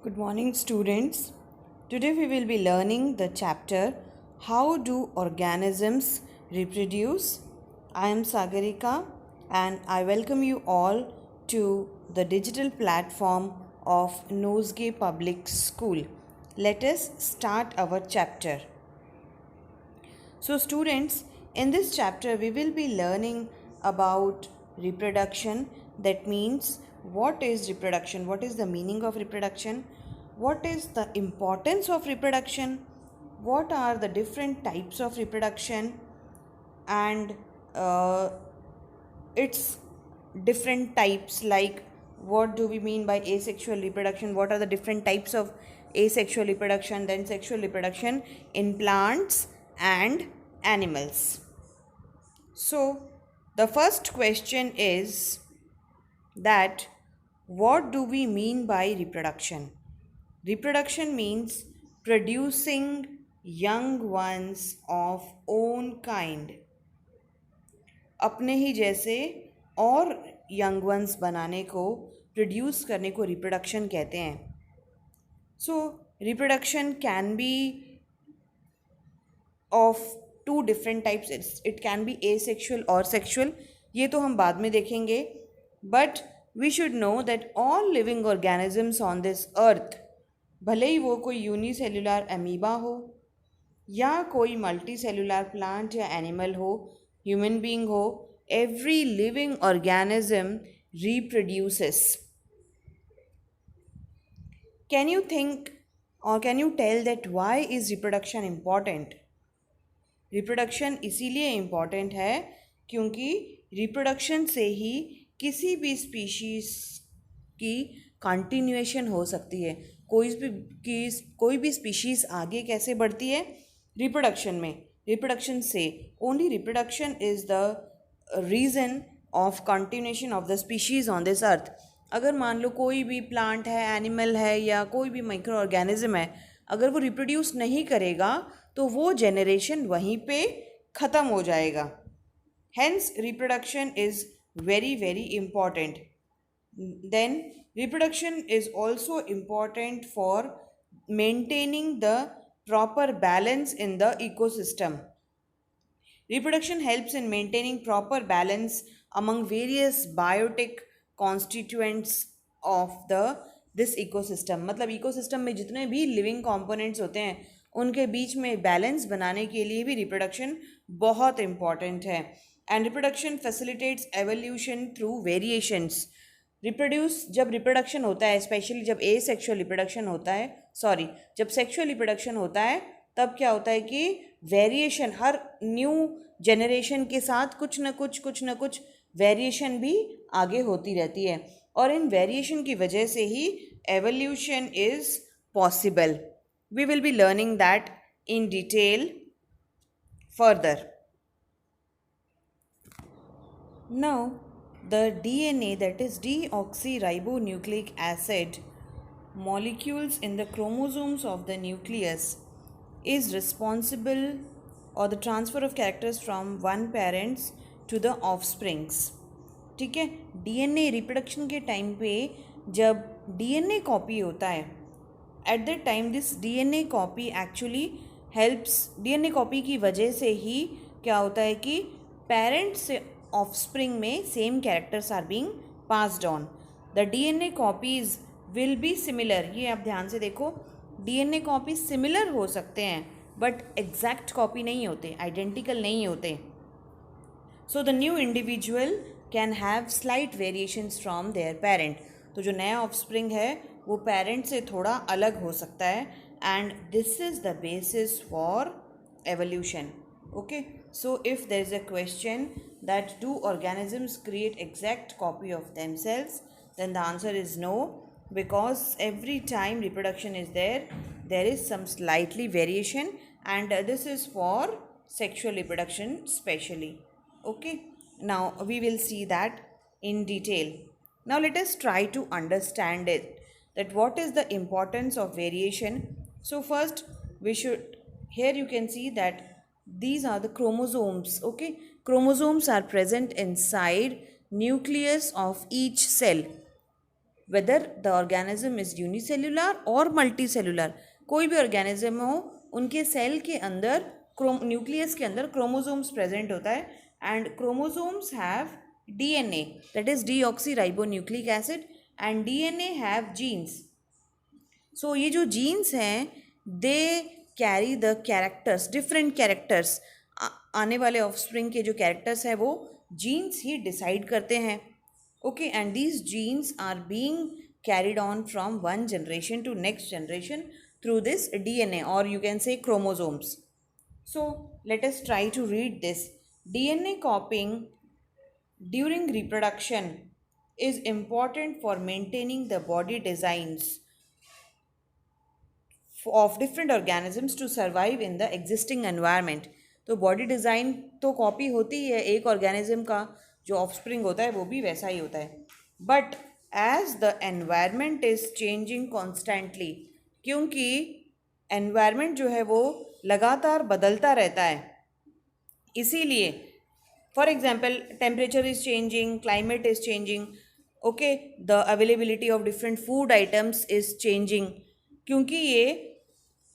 Good morning, students. Today we will be learning the chapter How Do Organisms Reproduce? I am Sagarika and I welcome you all to the digital platform of Nosegay Public School. Let us start our chapter. So, students, in this chapter, we will be learning about reproduction. That means, what is reproduction? What is the meaning of reproduction? What is the importance of reproduction? What are the different types of reproduction? And uh, its different types, like what do we mean by asexual reproduction, what are the different types of asexual reproduction, then sexual reproduction in plants and animals. So the first question is that what do we mean by reproduction? Reproduction means producing young ones of own kind, अपने ही जैसे और young ones बनाने को, produce करने को reproduction कहते हैं. So reproduction can be of two different types. It can be asexual और सेक्सुअल. ये तो हम बाद में देखेंगे. But we should know that all living organisms on this earth, भले ही वो कोई यूनिसेल्युलर अमीबा हो या कोई मल्टी सेल्युलर प्लांट या एनिमल हो, human being ho, every living organism reproduces. Can you think or can you tell that why is reproduction important? Reproduction इसीलिए important है क्योंकि reproduction से ही किसी भी species की continuation हो सकती है. कोई भी species आगे कैसे बढ़ती है? Reproduction में. Reproduction से. Only reproduction is the reason of continuation of the species on this earth. अगर मान लो कोई भी प्लांट है, एनिमल है या कोई भी माइक्रो ऑर्गेनिज्म है, अगर वो रिप्रोड्यूस नहीं करेगा तो वो जेनरेशन वहीं पे ख़त्म हो जाएगा. Hence reproduction is very very important. Then reproduction is also important for maintaining the proper balance in the ecosystem. Reproduction helps in maintaining proper balance among various biotic constituents of the this ecosystem. मतलब ecosystem में जितने भी living components होते हैं उनके बीच में balance बनाने के लिए भी रिप्रोडक्शन बहुत इम्पॉर्टेंट है. And reproduction facilitates evolution through variations. जब रिप्रोडक्शन होता है, स्पेशली जब एसेक्सुअल रिप्रोडक्शन होता है, जब सेक्सुअल रिप्रोडक्शन होता है, तब क्या होता है कि वेरिएशन, हर न्यू जनरेशन के साथ कुछ न कुछ वेरिएशन भी आगे होती रहती है और इन वेरिएशन की वजह से ही evolution is possible. We will be learning that in detail further. Now, the DNA, that is deoxyribonucleic acid molecules in the chromosomes of the nucleus, is responsible or the transfer of characters from one parents to the offsprings. ठीक है. DNA reproduction के time पे जब DNA copy होता है, at that time this DNA copy actually helps. DNA copy की वजह से ही क्या होता है कि पेरेंट्स से ऑफस्प्रिंग में same characters are being passed on. The DNA copies will be similar. ये आप ध्यान से देखो, DNA कॉपी सिमिलर हो सकते हैं बट एग्जैक्ट कॉपी नहीं होते, आइडेंटिकल नहीं होते. So the new individual can have slight variations from there parent. तो जो नया ऑफस्प्रिंग है वो पेरेंट से थोड़ा अलग हो सकता है and this is the basis for evolution. Okay, so if there is a question that do organisms create exact copy of themselves, then the answer is no, because every time reproduction is there is some slightly variation and this is for sexual reproduction specially. Okay, now we will see that in detail. Now let us try to understand it, that what is the importance of variation. So first we should, here you can see that these are the chromosomes. Okay, chromosomes are present inside nucleus of each cell. Whether the organism is unicellular और multicellular, कोई भी organism हो उनके cell के अंदर nucleus के अंदर chromosomes present होता है, and chromosomes have DNA, that is deoxyribonucleic acid, and DNA have genes. So ये जो जीन्स हैं they carry the characters, different characters, आने वाले ऑफस्प्रिंग के जो कैरेक्टर्स हैं वो जीन्स ही डिसाइड करते हैं. Okay, and these genes are being carried on from one generation to next generation through this DNA, or you can say chromosomes. So let us try to read this. DNA copying during reproduction is important for maintaining the body designs of different organisms to survive in the existing environment. तो body design तो copy होती ही है, एक organism का जो offspring होता है वो भी वैसा ही होता है. But as the environment is changing constantly, क्योंकि एनवायरनमेंट जो है वो लगातार बदलता रहता है, इसीलिए for example temperature is changing, climate is changing, okay, the availability of different food items is changing, क्योंकि ये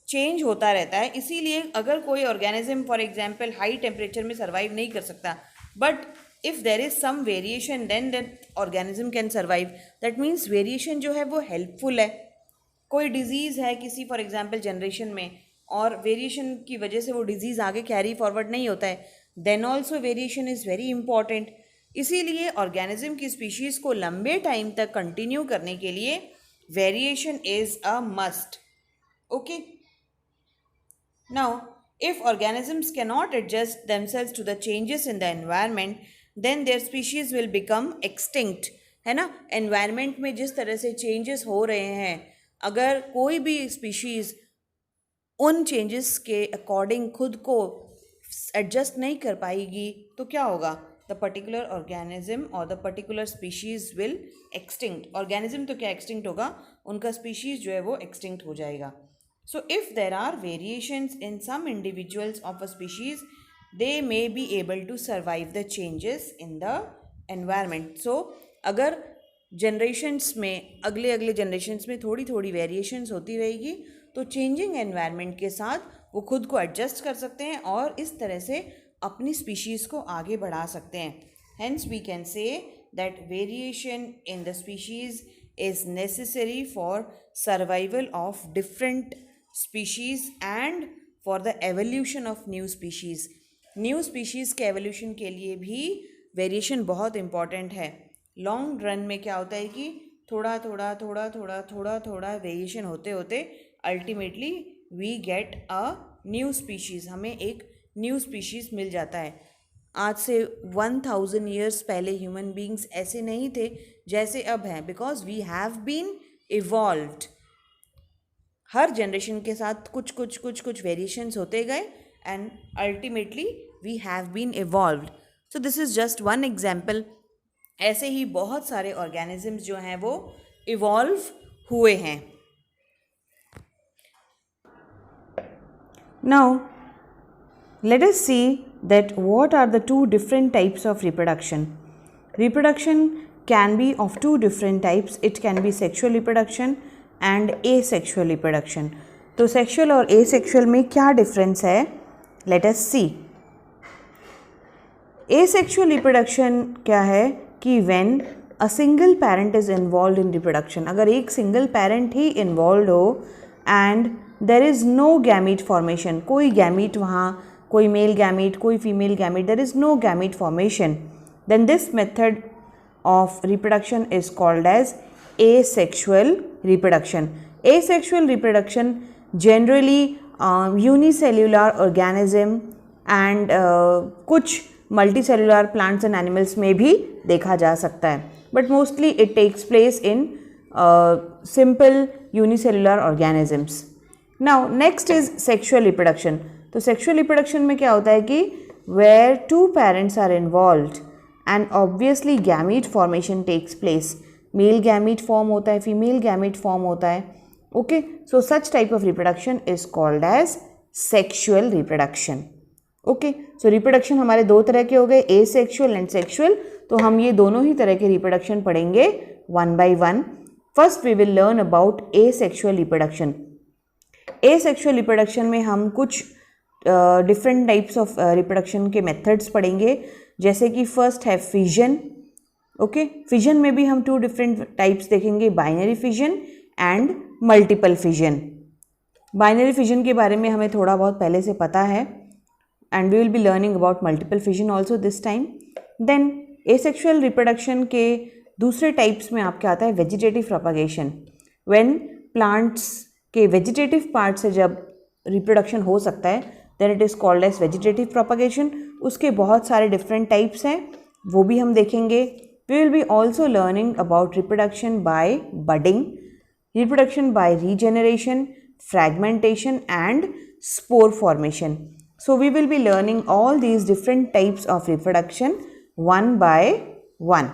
चेंज होता रहता है. इसीलिए अगर कोई organism for example high temperature में सर्वाइव नहीं कर सकता, but if there is some variation then that organism can survive. That means variation जो है वो हेल्पफुल है. कोई डिजीज़ है किसी फॉर एग्जांपल जनरेशन में और वेरिएशन की वजह से वो डिजीज़ आगे कैरी फॉरवर्ड नहीं होता है, then also variation is very important. इसीलिए ऑर्गेनिज्म की स्पीशीज़ को लंबे टाइम तक कंटिन्यू करने के लिए variation is a must. Okay, now if organisms cannot adjust themselves to the changes in the environment, then their species will become extinct. है ना, environment में जिस तरह से changes हो रहे हैं, अगर कोई भी species उन changes के according खुद को adjust नहीं कर पाएगी तो क्या होगा? The particular organism or the particular species will extinct. organism तो क्या extinct होगा, उनका species जो है वो extinct हो जाएगा. So if there are variations in some individuals of a species, they may be able to survive the changes in the environment. So अगर generations में अगले generations में थोड़ी थोड़ी variations होती रहेगी तो changing environment के साथ वो खुद को adjust कर सकते हैं और इस तरह से अपनी species को आगे बढ़ा सकते हैं. Hence we can say that variation in the species is necessary for survival of different species and for the evolution of new species. New species के evolution के लिए भी वेरिएशन बहुत इम्पॉर्टेंट है. लॉन्ग रन में क्या होता है कि थोड़ा थोड़ा वेरिएशन होते होते ultimately we get a new species, हमें एक न्यू स्पीशीज़ मिल जाता है. आज से 1000 ईयर्स पहले ह्यूमन बींग्स ऐसे नहीं थे जैसे अब हैं, because we have been evolved. हर जनरेशन के साथ कुछ वेरिएशंस होते गए and ultimately we have been evolved. So this is just one example. ऐसे ही बहुत सारे ऑर्गेनिजम्स जो हैं वो इवॉल्व हुए हैं. Now let us see that what are the two different types of reproduction. Reproduction can be of two different types. It can be sexual reproduction and asexual reproduction. तो sexual और asexual में क्या difference है? Let us see. Asexual reproduction क्या है कि when a single parent is involved in reproduction, अगर एक single parent ही involved हो and there is no gamete formation, कोई gamete वहाँ, कोई मेल गैमीट कोई female gamete, there is no gamete formation, then this method of reproduction is called as asexual reproduction. Asexual reproduction generally unicellular organism and कुछ multicellular plants and animals में भी देखा जा सकता है, but mostly it takes place in simple unicellular organisms. Now next is sexual reproduction. तो sexual reproduction में क्या होता है कि where two parents are involved and obviously gamete formation takes place. Male gamete form होता है, फीमेल गैमीट फॉर्म होता है. Okay, so such type of reproduction is called as sexual reproduction. Okay, so reproduction हमारे दो तरह के हो गए, एसेक्सुअल एंड सेक्शुअल. तो हम ये दोनों ही तरह के रिप्रोडक्शन पढ़ेंगे one by one. First we will learn about asexual reproduction. Asexual reproduction में हम कुछ डिफरेंट टाइप्स ऑफ रिप्रोडक्शन के मेथड्स पढ़ेंगे, जैसे कि फर्स्ट है फिजन। ओके, फिजन में भी हम 2 डिफरेंट टाइप्स देखेंगे, binary fission and multiple fission. Binary fission के बारे में हमें थोड़ा बहुत पहले से पता है, and we will be learning about multiple fission also this time. Then asexual reproduction के दूसरे टाइप्स में आपके आता है वेजिटेटिव प्रोपगेशन। व्हेन प्लांट्स के वेजिटेटिव पार्ट से जब रिप्रोडक्शन हो सकता है, then it is called as vegetative propagation. उसके बहुत सारे डिफरेंट टाइप्स हैं, वो भी हम देखेंगे। We will be also learning about reproduction by budding, reproduction by regeneration, fragmentation and spore formation. So we will be learning all these different types of reproduction one by one.